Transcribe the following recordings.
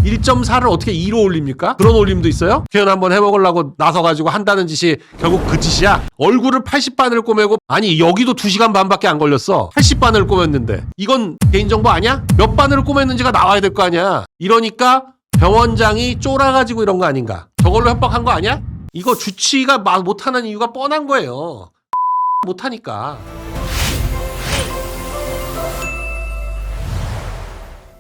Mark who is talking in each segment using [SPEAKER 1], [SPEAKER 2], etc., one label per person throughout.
[SPEAKER 1] 1.4를 어떻게 2로 올립니까? 그런 올림도 있어요? 표현 한번 해먹으려고 나서가지고 한다는 짓이 결국 그 짓이야? 얼굴을 80바늘 꼬매고, 아니 여기도 2시간 반밖에 안 걸렸어. 80바늘 꼬맸는데 이건 개인정보 아니야? 몇 바늘을 꼬맸는지가 나와야 될 거 아니야. 이러니까 병원장이 쫄아가지고 이런 거 아닌가? 저걸로 협박한 거 아니야? 이거 주치의가 못하는 이유가 뻔한 거예요. 못하니까.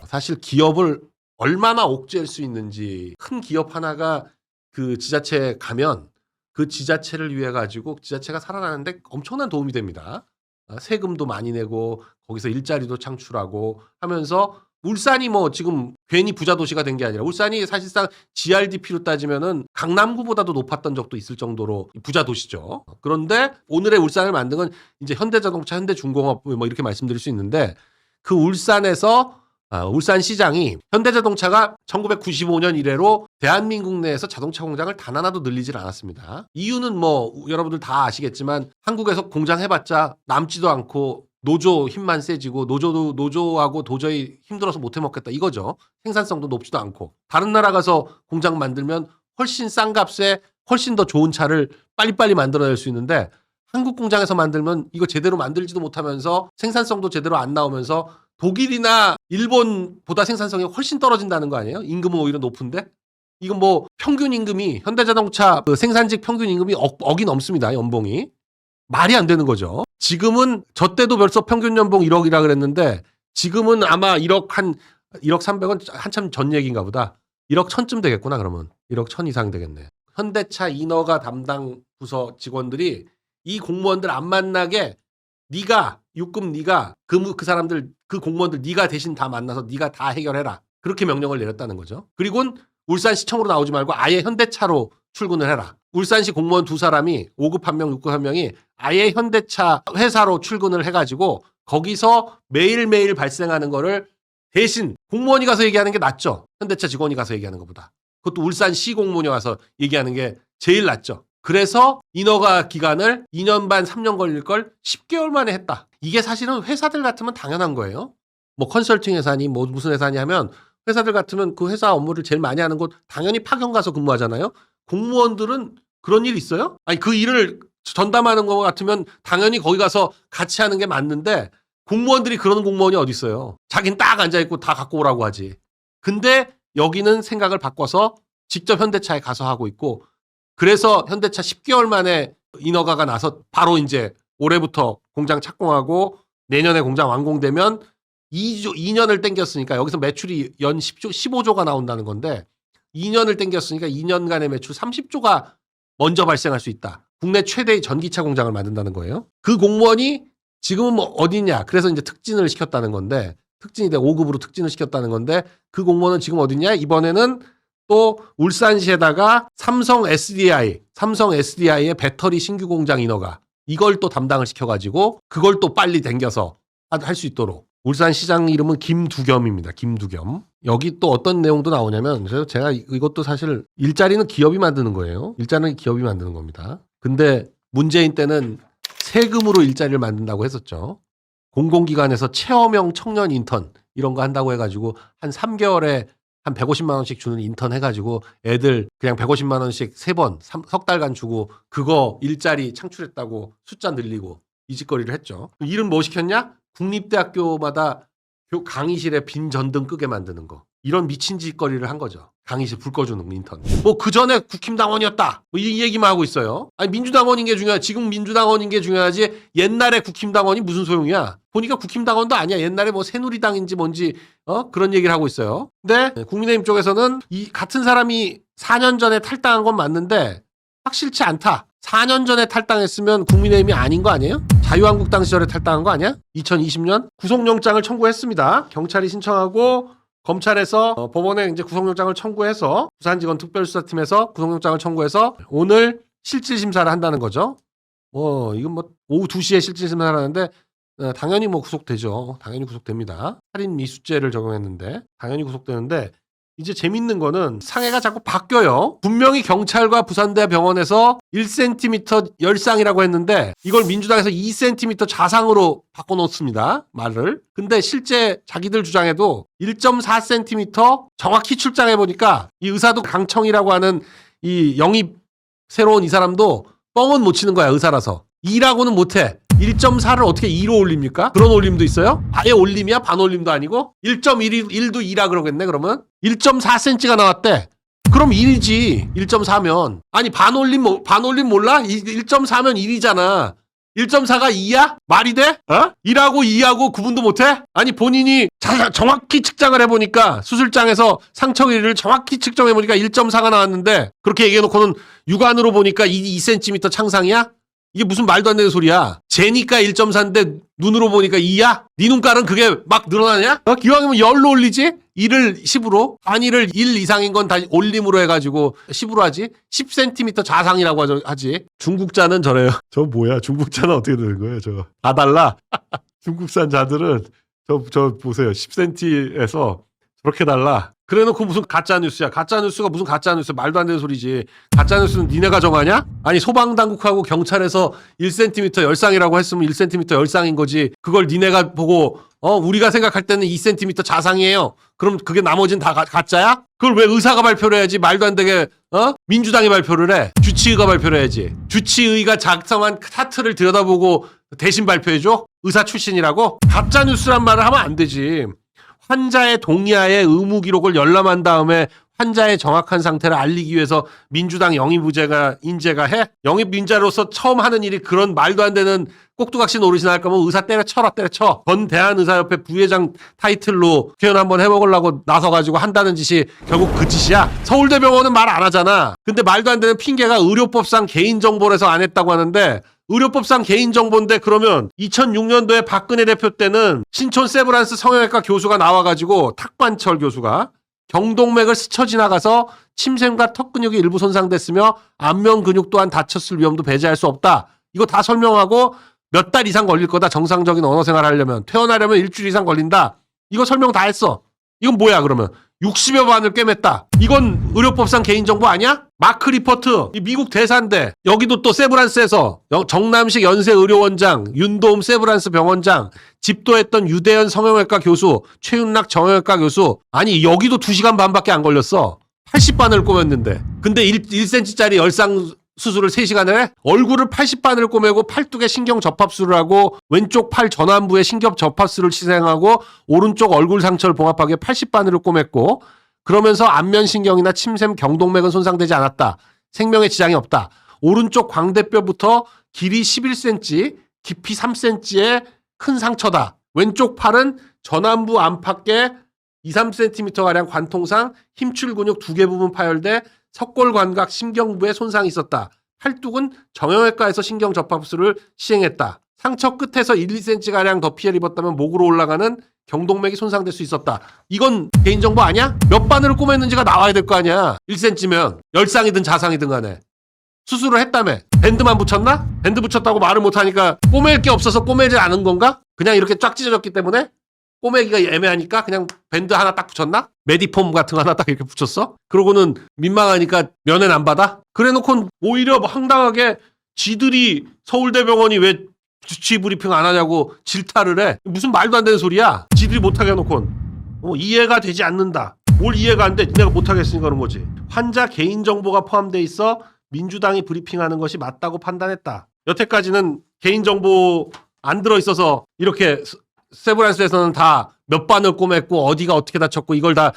[SPEAKER 1] 사실 기업을 얼마나 옥죄할 수 있는지, 큰 기업 하나가 그 지자체에 가면 그 지자체를 위해 가지고 지자체가 살아나는데 엄청난 도움이 됩니다. 세금도 많이 내고 거기서 일자리도 창출하고 하면서, 울산이 뭐 지금 괜히 부자 도시가 된 게 아니라 울산이 사실상 GRDP로 따지면은 강남구보다도 높았던 적도 있을 정도로 부자 도시죠. 그런데 오늘의 울산을 만든 건 이제 현대자동차, 현대중공업 뭐 이렇게 말씀드릴 수 있는데, 그 울산에서 울산시장이 현대자동차가 1995년 이래로 대한민국 내에서 자동차 공장을 단 하나도 늘리질 않았습니다. 이유는 뭐 여러분들 다 아시겠지만 한국에서 공장 해봤자 남지도 않고 노조 힘만 세지고 노조하고 도저히 힘들어서 못 해먹겠다 이거죠. 생산성도 높지도 않고. 다른 나라 가서 공장 만들면 훨씬 싼 값에 훨씬 더 좋은 차를 빨리빨리 만들어낼 수 있는데, 한국 공장에서 만들면 이거 제대로 만들지도 못하면서 생산성도 제대로 안 나오면서 독일이나 일본보다 생산성이 훨씬 떨어진다는 거 아니에요? 임금은 오히려 높은데? 이건 뭐 평균 임금이, 현대자동차 그 생산직 평균 임금이 억이 넘습니다. 연봉이. 말이 안 되는 거죠. 지금은 저 때도 벌써 평균 연봉 1억이라 그랬는데 지금은 아마 1억 300원 한참 전 얘기인가 보다. 1억 1000쯤 되겠구나 그러면. 1억 1000 이상 되겠네. 현대차 인허가 담당 부서 직원들이 이 공무원들 안 만나게 네가 육급 네가 그 사람들 그 공무원들 네가 대신 다 만나서 네가 다 해결해라. 그렇게 명령을 내렸다는 거죠. 그리고는 울산시청으로 나오지 말고 아예 현대차로 출근을 해라. 울산시 공무원 2사람이 5급 1명, 6급 1명이 아예 현대차 회사로 출근을 해가지고 거기서 매일매일 발생하는 거를 대신 공무원이 가서 얘기하는 게 낫죠. 현대차 직원이 가서 얘기하는 것보다. 그것도 울산시 공무원이 와서 얘기하는 게 제일 낫죠. 그래서 인허가 기간을 2년 반, 3년 걸릴 걸 10개월 만에 했다. 이게 사실은 회사들 같으면 당연한 거예요. 뭐 컨설팅 회사니 뭐 무슨 회사니 하면 회사들 같으면 그 회사 업무를 제일 많이 하는 곳 당연히 파견 가서 근무하잖아요. 공무원들은 그런 일 있어요? 아니 그 일을 전담하는 것 같으면 당연히 거기 가서 같이 하는 게 맞는데, 공무원들이 그러는 공무원이 어디 있어요. 자긴 딱 앉아있고 다 갖고 오라고 하지. 근데 여기는 생각을 바꿔서 직접 현대차에 가서 하고 있고, 그래서 현대차 10개월 만에 인허가가 나서 바로 이제 올해부터 공장 착공하고 내년에 공장 완공되면 2년을 땡겼으니까 여기서 매출이 연 15조가 나온다는 건데, 2년을 땡겼으니까 2년간의 매출 30조가 먼저 발생할 수 있다. 국내 최대의 전기차 공장을 만든다는 거예요. 그 공무원이 지금은 뭐 어디냐? 그래서 이제 특진을 시켰다는 건데, 특진이 돼 5급으로 특진을 시켰다는 건데, 그 공무원은 지금 어디냐? 이번에는 또 울산시에다가 삼성 SDI의 배터리 신규 공장 인허가, 이걸 또 담당을 시켜가지고 그걸 또 빨리 당겨서 할 수 있도록. 울산시장 이름은 김두겸입니다. 김두겸. 여기 또 어떤 내용도 나오냐면, 제가 이것도 사실 일자리는 기업이 만드는 거예요. 일자리는 기업이 만드는 겁니다. 근데 문재인 때는 세금으로 일자리를 만든다고 했었죠. 공공기관에서 체험형 청년 인턴 이런 거 한다고 해가지고 한 3개월에 한 150만 원씩 주는 인턴 해가지고 애들 그냥 150만 원씩 3번, 석 달간 주고 그거 일자리 창출했다고 숫자 늘리고 이 짓거리를 했죠. 일은 뭐 시켰냐? 국립대학교마다 강의실에 빈 전등 끄게 만드는 거. 이런 미친 짓거리를 한 거죠. 강의실 불 꺼주는 인턴. 뭐 그 전에 국힘당원이었다. 뭐 이 얘기만 하고 있어요. 아니 민주당원인 게 중요하지. 지금 민주당원인 게 중요하지. 옛날에 국힘당원이 무슨 소용이야. 보니까 국힘당원도 아니야. 옛날에 뭐 새누리당인지 뭔지 그런 얘기를 하고 있어요. 근데 국민의힘 쪽에서는 이 같은 사람이 4년 전에 탈당한 건 맞는데 확실치 않다. 4년 전에 탈당했으면 국민의힘이 아닌 거 아니에요? 자유한국당 시절에 탈당한 거 아니야? 2020년 구속영장을 청구했습니다. 경찰이 신청하고 검찰에서 법원에 이제 구속영장을 청구해서 부산지검 특별수사팀에서 구속영장을 청구해서 오늘 실질심사를 한다는 거죠. 이건 뭐 오후 2시에 실질심사를 하는데 당연히 뭐 구속되죠. 당연히 구속됩니다. 살인 미수죄를 적용했는데 당연히 구속되는데, 이제 재밌는 거는 상해가 자꾸 바뀌어요. 분명히 경찰과 부산대병원에서 1cm 열상이라고 했는데 이걸 민주당에서 2cm 자상으로 바꿔놓습니다. 말을. 근데 실제 자기들 주장에도 1.4cm 정확히 출장해보니까 이 의사도 강청이라고 하는 이 영입 새로운 이 사람도 뻥은 못 치는 거야. 의사라서. 2라고는 못해. 1.4를 어떻게 2로 올립니까? 그런 올림도 있어요? 아예 올림이야? 반 올림도 아니고? 1.1도 2라 그러겠네 그러면? 1.4cm가 나왔대. 그럼 1이지. 1.4면. 아니 반 올림 몰라? 1.4면 1이잖아. 1.4가 2야? 말이 돼? 1하고 2하고 구분도 못해? 아니 본인이 정확히 측정을 해보니까 수술장에서 상처 길이를 정확히 측정해보니까 1.4가 나왔는데 그렇게 얘기해놓고는 육안으로 보니까 2cm 창상이야? 이게 무슨 말도 안 되는 소리야. 재니까 1.4인데 눈으로 보니까 2야? 네 눈깔은 그게 막 늘어나냐? 기왕이면 열로 올리지? 1을 10으로? 단위를 1 이상인 건 다 올림으로 해가지고 10으로 하지? 10cm 자상이라고 하지. 중국자는 저래요. 저 뭐야? 중국자는 어떻게 되는 거예요? 저 다 달라? 중국산 자들은 저 보세요. 10cm에서 저렇게 달라. 그래놓고 무슨 가짜뉴스야. 가짜뉴스가 무슨 가짜뉴스. 말도 안 되는 소리지. 가짜뉴스는 니네가 정하냐? 아니 소방당국하고 경찰에서 1cm 열상이라고 했으면 1cm 열상인 거지. 그걸 니네가 보고 우리가 생각할 때는 2cm 자상이에요. 그럼 그게 나머지는 다 가짜야? 그걸 왜 의사가 발표를 해야지? 말도 안 되게 민주당이 발표를 해. 주치의가 발표를 해야지. 주치의가 작성한 차트를 들여다보고 대신 발표해줘? 의사 출신이라고? 가짜뉴스란 말을 하면 안 되지. 환자의 동의하에 의무 기록을 열람한 다음에 환자의 정확한 상태를 알리기 위해서 민주당 영입부제가 인재가 해? 영입인자로서 처음 하는 일이 그런 말도 안 되는 꼭두각시 노릇이나 할 거면 의사 때려쳐라 때려쳐. 전 대한의사협회 부회장 타이틀로 표현 한번 해먹으려고 나서가지고 한다는 짓이 결국 그 짓이야. 서울대병원은 말 안 하잖아. 근데 말도 안 되는 핑계가 의료법상 개인정보라서 안 했다고 하는데 의료법상 개인정보인데 그러면 2006년도에 박근혜 대표 때는 신촌 세브란스 성형외과 교수가 나와가지고 탁관철 교수가 경동맥을 스쳐 지나가서 침샘과 턱 근육이 일부 손상됐으며 안면 근육 또한 다쳤을 위험도 배제할 수 없다. 이거 다 설명하고 몇 달 이상 걸릴 거다. 정상적인 언어생활 하려면. 퇴원하려면 일주일 이상 걸린다. 이거 설명 다 했어. 이건 뭐야 그러면. 60여 반을 꿰맸다. 이건 의료법상 개인정보 아니야? 마크 리포트. 미국 대사인데 여기도 또 세브란스에서 정남식 연세의료원장, 윤도움 세브란스 병원장, 집도했던 유대현 성형외과 교수, 최윤락 정형외과 교수. 아니 여기도 2시간 반밖에 안 걸렸어. 80반을 꼬맸는데. 근데 1cm짜리 열상 수술을 3시간을 해? 얼굴을 80반을 꼬매고 팔뚝에 신경 접합술을 하고 왼쪽 팔 전완부에 신경 접합술을 시행하고 오른쪽 얼굴 상처를 봉합하기 위해 80바늘을 꼬맸고 그러면서 안면신경이나 침샘 경동맥은 손상되지 않았다. 생명에 지장이 없다. 오른쪽 광대뼈부터 길이 11cm, 깊이 3cm의 큰 상처다. 왼쪽 팔은 전완부 안팎에 2, 3cm가량 관통상 힘줄 근육 2개 부분 파열돼 석골관각 신경부에 손상이 있었다. 팔뚝은 정형외과에서 신경 접합술을 시행했다. 상처 끝에서 1, 2cm가량 더 피해를 입었다면 목으로 올라가는 경동맥이 손상될 수 있었다. 이건 개인정보 아니야? 몇 바늘을 꼬맸는지가 나와야 될 거 아니야. 1cm면 열상이든 자상이든 간에. 수술을 했다며. 밴드만 붙였나? 밴드 붙였다고 말을 못하니까 꼬맬 게 없어서 꼬매지 않은 건가? 그냥 이렇게 쫙 찢어졌기 때문에? 꼬매기가 애매하니까 그냥 밴드 하나 딱 붙였나? 메디폼 같은 거 하나 딱 이렇게 붙였어? 그러고는 민망하니까 면회 안 받아? 그래놓고 오히려 황당하게 지들이 서울대병원이 왜 주치의 브리핑 안 하냐고 질타를 해. 무슨 말도 안 되는 소리야. 지들이 못하게 해놓고 이해가 되지 않는다. 뭘 이해가 안 돼? 내가 못하게 했으니까 그런 거지. 환자 개인정보가 포함돼 있어 민주당이 브리핑하는 것이 맞다고 판단했다. 여태까지는 개인정보 안 들어있어서 이렇게 세브란스에서는 다 몇 반을 꼬맸고 어디가 어떻게 다쳤고 이걸 다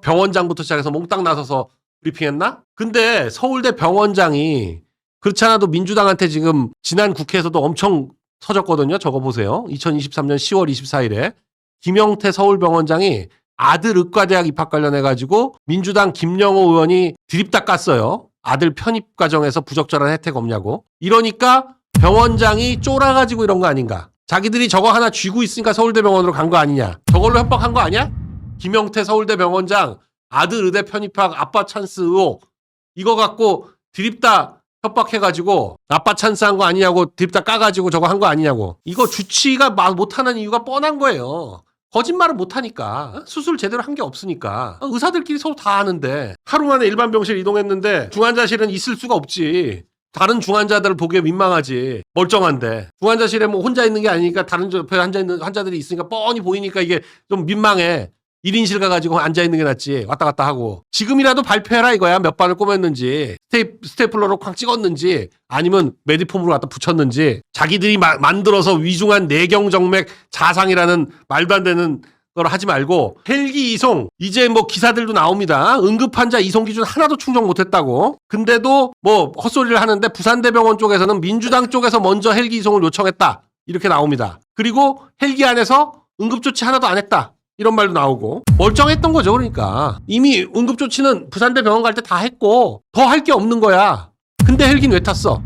[SPEAKER 1] 병원장부터 시작해서 몽땅 나서서 브리핑했나? 근데 서울대 병원장이 그렇지 않아도 민주당한테 지금 지난 국회에서도 엄청 터졌거든요. 저거 보세요. 2023년 10월 24일에 김영태 서울병원장이 아들 의과대학 입학 관련해가지고 민주당 김영호 의원이 드립다 깠어요. 아들 편입 과정에서 부적절한 혜택 없냐고. 이러니까 병원장이 쫄아가지고 이런 거 아닌가. 자기들이 저거 하나 쥐고 있으니까 서울대병원으로 간 거 아니냐. 저걸로 협박한 거 아니야? 김영태 서울대병원장 아들 의대 편입학 아빠 찬스 의혹 이거 갖고 드립다 협박해가지고 아빠 찬스한 거 아니냐고 드립다 까가지고 저거 한 거 아니냐고. 이거 주치의가 못하는 이유가 뻔한 거예요. 거짓말을 못하니까. 수술 제대로 한 게 없으니까. 의사들끼리 서로 다 아는데 하루 만에 일반 병실 이동했는데 중환자실은 있을 수가 없지. 다른 중환자들을 보기에 민망하지. 멀쩡한데. 중환자실에 뭐 혼자 있는 게 아니니까 다른 옆에 앉아있는 환자들이 있으니까 뻔히 보이니까 이게 좀 민망해. 1인실 가가지고 앉아있는 게 낫지. 왔다 갔다 하고. 지금이라도 발표해라 이거야. 몇 반을 꼬맸는지. 스테이플러로 쾅 찍었는지. 아니면 메디폼으로 갖다 붙였는지. 자기들이 만들어서 위중한 뇌경정맥 자상이라는 말도 안 되는 걸 하지 말고 헬기 이송 이제 뭐 기사들도 나옵니다. 응급환자 이송 기준 하나도 충족 못했다고. 근데도 뭐 헛소리를 하는데 부산대병원 쪽에서는 민주당 쪽에서 먼저 헬기 이송을 요청했다. 이렇게 나옵니다. 그리고 헬기 안에서 응급조치 하나도 안 했다. 이런 말도 나오고 멀쩡했던 거죠. 그러니까 이미 응급조치는 부산대병원 갈 때 다 했고 더 할 게 없는 거야. 근데 헬기는 왜 탔어?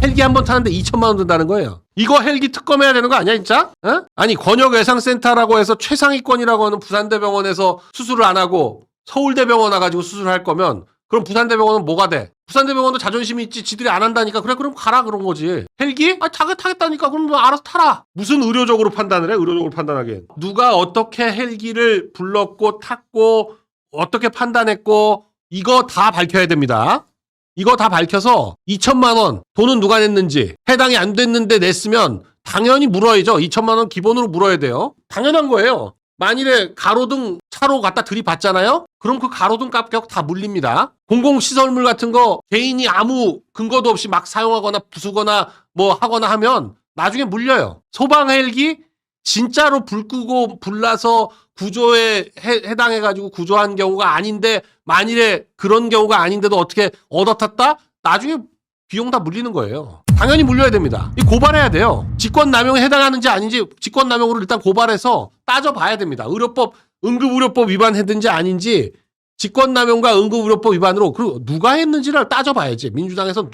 [SPEAKER 1] 헬기 한 번 타는데 2천만 원 든다는 거예요. 이거 헬기 특검해야 되는 거 아니야 진짜? 어? 아니 권역외상센터라고 해서 최상위권이라고 하는 부산대병원에서 수술을 안 하고 서울대병원 와가지고 수술할 거면 그럼 부산대병원은 뭐가 돼? 부산대병원도 자존심이 있지. 지들이 안 한다니까. 그래 그럼 가라 그런 거지. 헬기? 타겠다니까. 그럼 뭐 알아서 타라. 무슨 의료적으로 판단을 해? 의료적으로 판단하기엔. 누가 어떻게 헬기를 불렀고 탔고 어떻게 판단했고 이거 다 밝혀야 됩니다. 이거 다 밝혀서 2천만 원 돈은 누가 냈는지 해당이 안 됐는데 냈으면 당연히 물어야죠. 2천만 원 기본으로 물어야 돼요. 당연한 거예요. 만일에 가로등 차로 갖다 들이받잖아요? 그럼 그 가로등 가격 다 물립니다. 공공시설물 같은 거 개인이 아무 근거도 없이 막 사용하거나 부수거나 뭐 하거나 하면 나중에 물려요. 소방 헬기 진짜로 불 끄고 불나서 구조에 해당해가지고 구조한 경우가 아닌데 만일에 그런 경우가 아닌데도 어떻게 얻어 탔다? 나중에 비용 다 물리는 거예요. 당연히 물려야 됩니다. 고발해야 돼요. 직권남용에 해당하는지 아닌지 직권남용으로 일단 고발해서 따져봐야 됩니다. 의료법, 응급의료법 위반했든지 아닌지 직권남용과 응급의료법 위반으로 그리고 누가 했는지를 따져봐야지. 민주당에서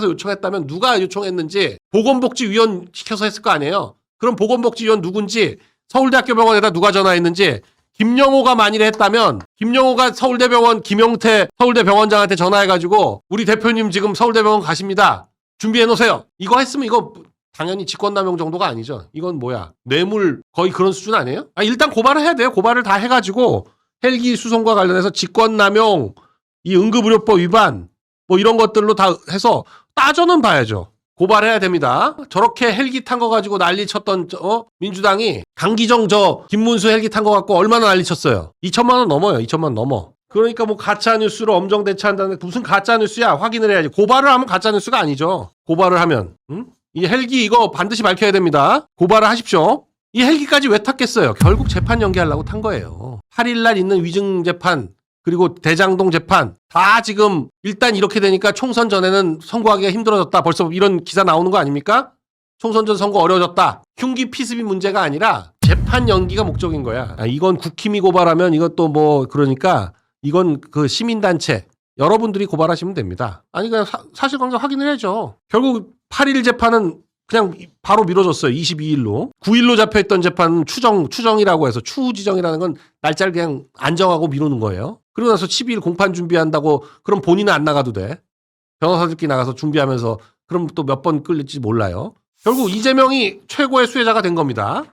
[SPEAKER 1] 요청했다면 누가 요청했는지 보건복지위원 시켜서 했을 거 아니에요. 그럼 보건복지위원 누군지 서울대학교 병원에다 누가 전화했는지 김영호가 만일에 했다면 김영호가 서울대병원 김용태 서울대병원장한테 전화해가지고 우리 대표님 지금 서울대병원 가십니다. 준비해놓으세요. 이거 했으면 이거 당연히 직권남용 정도가 아니죠. 이건 뭐야 뇌물 거의 그런 수준 아니에요? 일단 고발을 해야 돼요. 고발을 다 해가지고 헬기 수송과 관련해서 직권남용 이 응급의료법 위반 뭐 이런 것들로 다 해서 따져는 봐야죠. 고발해야 됩니다. 저렇게 헬기 탄 거 가지고 난리 쳤던 민주당이 강기정 김문수 헬기 탄 거 갖고 얼마나 난리 쳤어요. 2천만 원 넘어요. 2천만 원 넘어. 그러니까 뭐 가짜뉴스로 엄정대처한다는 무슨 가짜뉴스야. 확인을 해야지. 고발을 하면 가짜뉴스가 아니죠. 고발을 하면. 이 헬기 이거 반드시 밝혀야 됩니다. 고발을 하십시오. 이 헬기까지 왜 탔겠어요? 결국 재판 연기하려고 탄 거예요. 8일날 있는 위증재판 그리고 대장동 재판 다 지금 일단 이렇게 되니까 총선 전에는 선거하기가 힘들어졌다. 벌써 이런 기사 나오는 거 아닙니까? 총선 전 선거 어려워졌다. 흉기 피습이 문제가 아니라 재판 연기가 목적인 거야. 이건 국힘이 고발하면 이것도 뭐 그러니까 이건 그 시민단체 여러분들이 고발하시면 됩니다. 아니 그냥 사실관계 확인을 해야죠. 결국 8일 재판은 그냥 바로 미뤄졌어요. 22일로. 9일로 잡혀있던 재판은 추정이라고 해서 추후지정이라는 건 날짜를 그냥 안정하고 미루는 거예요. 그러고 나서 12일 공판 준비한다고 그럼 본인은 안 나가도 돼. 변호사들끼리 나가서 준비하면서 그럼 또 몇 번 끌릴지 몰라요. 결국 이재명이 최고의 수혜자가 된 겁니다.